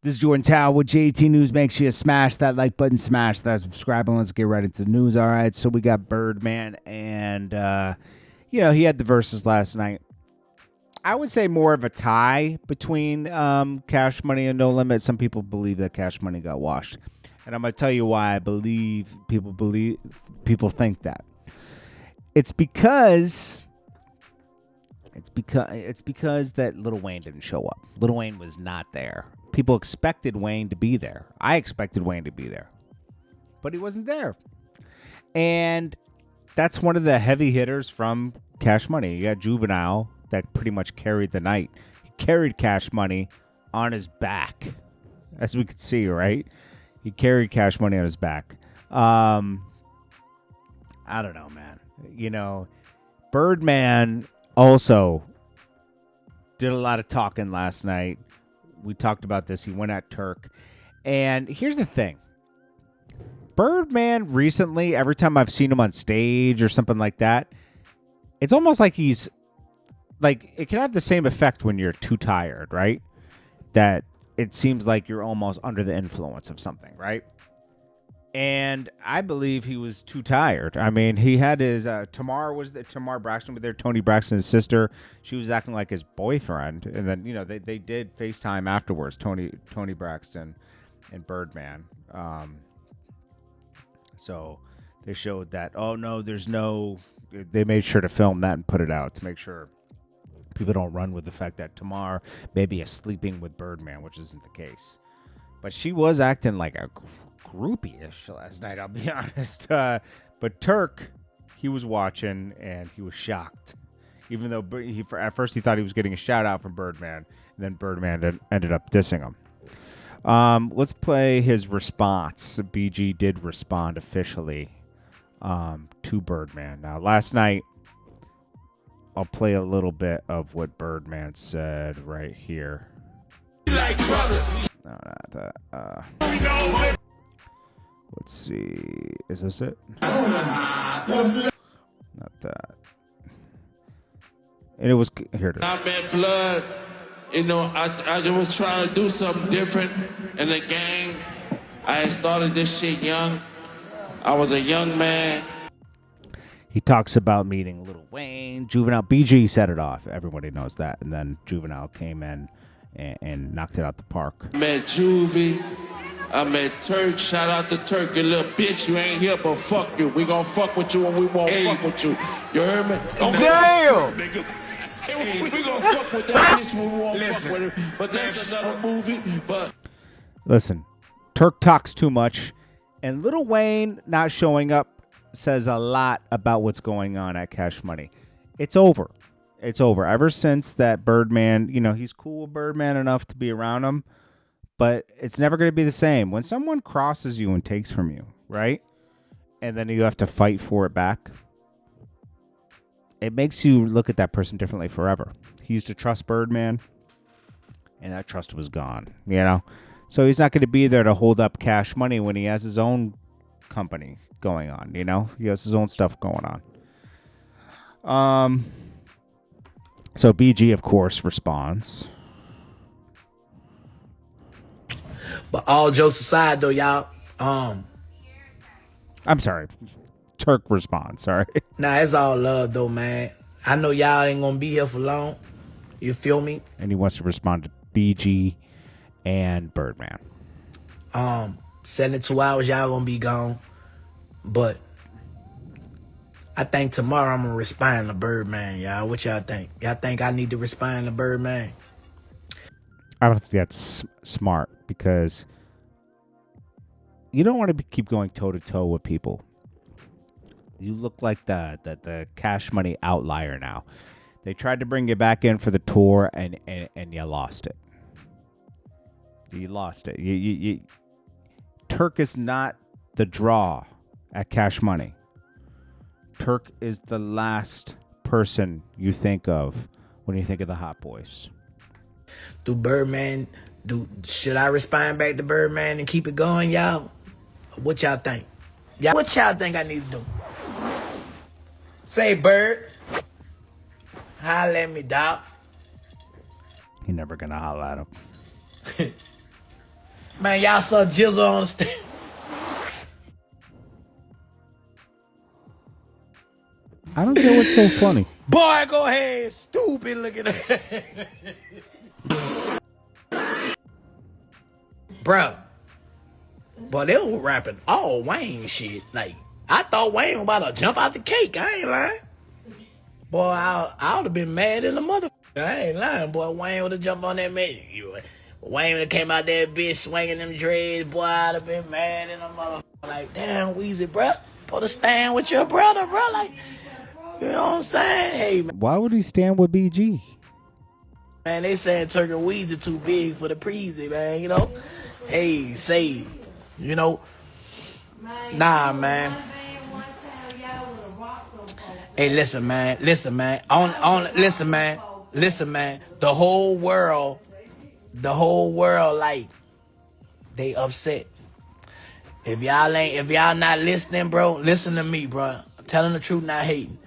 This is JordanTower with JT News. Make sure you smash that like button, smash that subscribe button. Let's get right into the news. All right, so we got Birdman, and he had the Verzuz last night. I would say more of a tie between Cash Money and No Limit. Some people believe that Cash Money got washed, and I'm gonna tell you why I believe people think that. It's because that Lil Wayne didn't show up. Lil Wayne was not there. People expected Wayne to be there. I expected Wayne to be there, but he wasn't there. And that's one of the heavy hitters from Cash Money. You got Juvenile that pretty much carried the night. He carried Cash Money on his back, as we could see, right? He carried Cash Money on his back. I don't know, man. Birdman also did a lot of talking last night. We talked about this. He went at Turk. And here's the thing. Birdman recently, every time I've seen him on stage or something like that, it's almost like he's like, it can have the same effect when you're too tired, right? That it seems like you're almost under the influence of something, right? And I believe he was too tired. I mean, he had his Tamar Braxton was there, Tony Braxton's sister. She was acting like his boyfriend, and then they did FaceTime afterwards. Tony Braxton and Birdman. So they showed that. Oh no, there's no. They made sure to film that and put it out to make sure people don't run with the fact that Tamar maybe is sleeping with Birdman, which isn't the case. But she was acting like a groupie-ish last night, I'll be honest. But Turk, he was watching, and he was shocked. Even though at first he thought he was getting a shout-out from Birdman, and then Birdman ended up dissing him. Let's play his response. BG did respond officially to Birdman. Now, last night, I'll play a little bit of what Birdman said right here. Like brothers. No, not that. Let's see. Is this it? Not that. And it was here. It is. I met blood. I just was trying to do something different in the game. I had started this shit young. I was a young man. He talks about meeting Lil Wayne, Juvenile. BG set it off. Everybody knows that. And then Juvenile came in and knocked it out the park. I met Juvie. I met Turk. Shout out to Turk. You little bitch, you ain't here, but fuck you. We gonna fuck with you and we won't fuck with you. You heard me? Damn! Hey, we gonna fuck with that bitch when we won't fuck with her. But that's another movie. But listen, Turk talks too much, and Lil Wayne not showing up says a lot about what's going on at Cash Money. It's over. It's over. Ever since that Birdman, he's cool with Birdman enough to be around him, but it's never going to be the same. When someone crosses you and takes from you, right? And then you have to fight for it back, it makes you look at that person differently forever. He used to trust Birdman, and that trust was gone, So he's not going to be there to hold up Cash Money when he has his own company going on, He has his own stuff going on. So BG, of course, responds. But all jokes aside, though, y'all, I'm sorry. Turk responds, sorry. Nah, it's all love, though, man. I know y'all ain't gonna be here for long. You feel me? And he wants to respond to BG and Birdman. 72 hours, y'all gonna be gone. But I think tomorrow I'm gonna respond to Birdman, y'all. What y'all think? Y'all think I need to respond to Birdman? I don't think that's smart because you don't want to keep going toe-to-toe with people. You look like the Cash Money outlier now. They tried to bring you back in for the tour, and you lost it. You lost it. You Turk is not the draw at Cash Money. Turk is the last person you think of when you think of the Hot Boys. Should I respond back to Birdman and keep it going, y'all? What y'all think? What y'all think I need to do? Say, Bird. Holla at me, dog. He never gonna holla at him. Man, y'all saw Jizzle on the stage. I don't get what's so funny. Boy, go ahead. Stupid looking at Bruh. But they were rapping all Wayne shit. Like, I thought Wayne was about to jump out the cake. I ain't lying. Boy, I would have been mad in the mother. I ain't lying. Boy, Wayne would have jumped on that man. Wayne would have came out there, bitch, swinging them dreads. Boy, I'd have been mad in the mother. Like, damn, Weezy, bruh. Put a stand with your brother, bro. Like, you know what I'm saying? Hey, man. Why would he stand with BG? Man, they saying Turk and Weezy too big for the Preezy, man, you know? Hey, say, you know? Nah, man. Hey, listen, man. Listen, man. Listen, man. Listen, man. The whole world, like, they upset. If y'all not listening, bro, listen to me, bro. I'm telling the truth, not hating.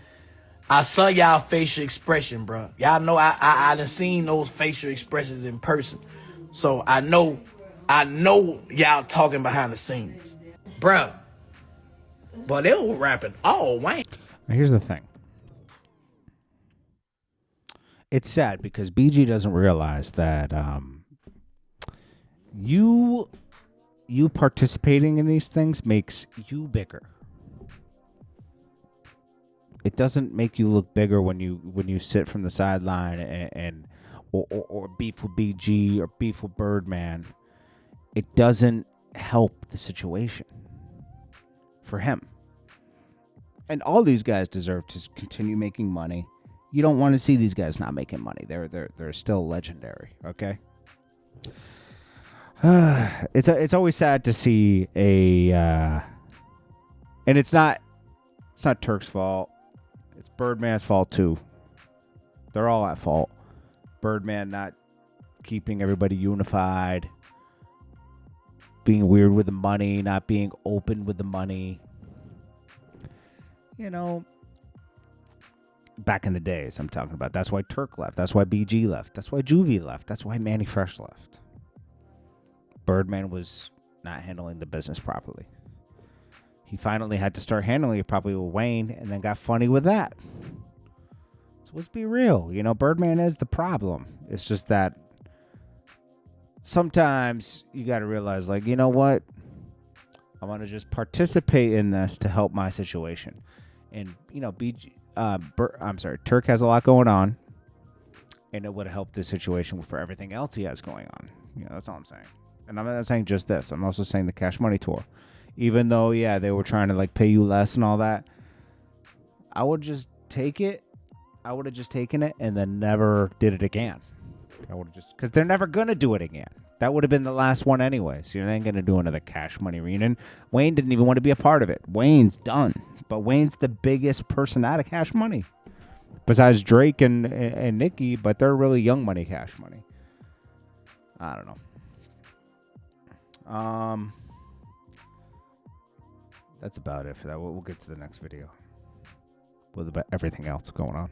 I saw y'all facial expression, bro. Y'all know I done seen those facial expressions in person. So I know y'all talking behind the scenes. Bro. But they were rapping all Wayne. Now, here's the thing. It's sad because BG doesn't realize that you participating in these things makes you bigger. It doesn't make you look bigger when you sit from the sideline or beef with BG or beef with Birdman. It doesn't help the situation for him. And all these guys deserve to continue making money. You don't want to see these guys not making money. They're still legendary. Okay. It's always sad to see and it's not Turk's fault. It's Birdman's fault too. They're all at fault. Birdman not keeping everybody unified, being weird with the money, not being open with the money. You know, back in the days, I'm talking about. That's why Turk left. That's why BG left. That's why Juvie left. That's why Mannie Fresh left. Birdman was not handling the business properly. He finally had to start handling it properly with Wayne and then got funny with that. So let's be real. You know, Birdman is the problem. It's just that sometimes you got to realize, like, you know what? I want to just participate in this to help my situation. And, you know, Turk has a lot going on. And it would have helped this situation for everything else he has going on. You know, that's all I'm saying. And I'm not saying just this. I'm also saying the Cash Money Tour. Even though, yeah, they were trying to, like, pay you less and all that, I would just take it. I would have just taken it and then never did it again. I would have just, because they're never going to do it again. That would have been the last one anyway. So they ain't going to do another Cash Money reunion. Wayne didn't even want to be a part of it. Wayne's done. But Wayne's the biggest person out of Cash Money. Besides Drake and Nicki, but they're really Young Money Cash Money. I don't know. That's about it for that. We'll get to the next video with about everything else going on.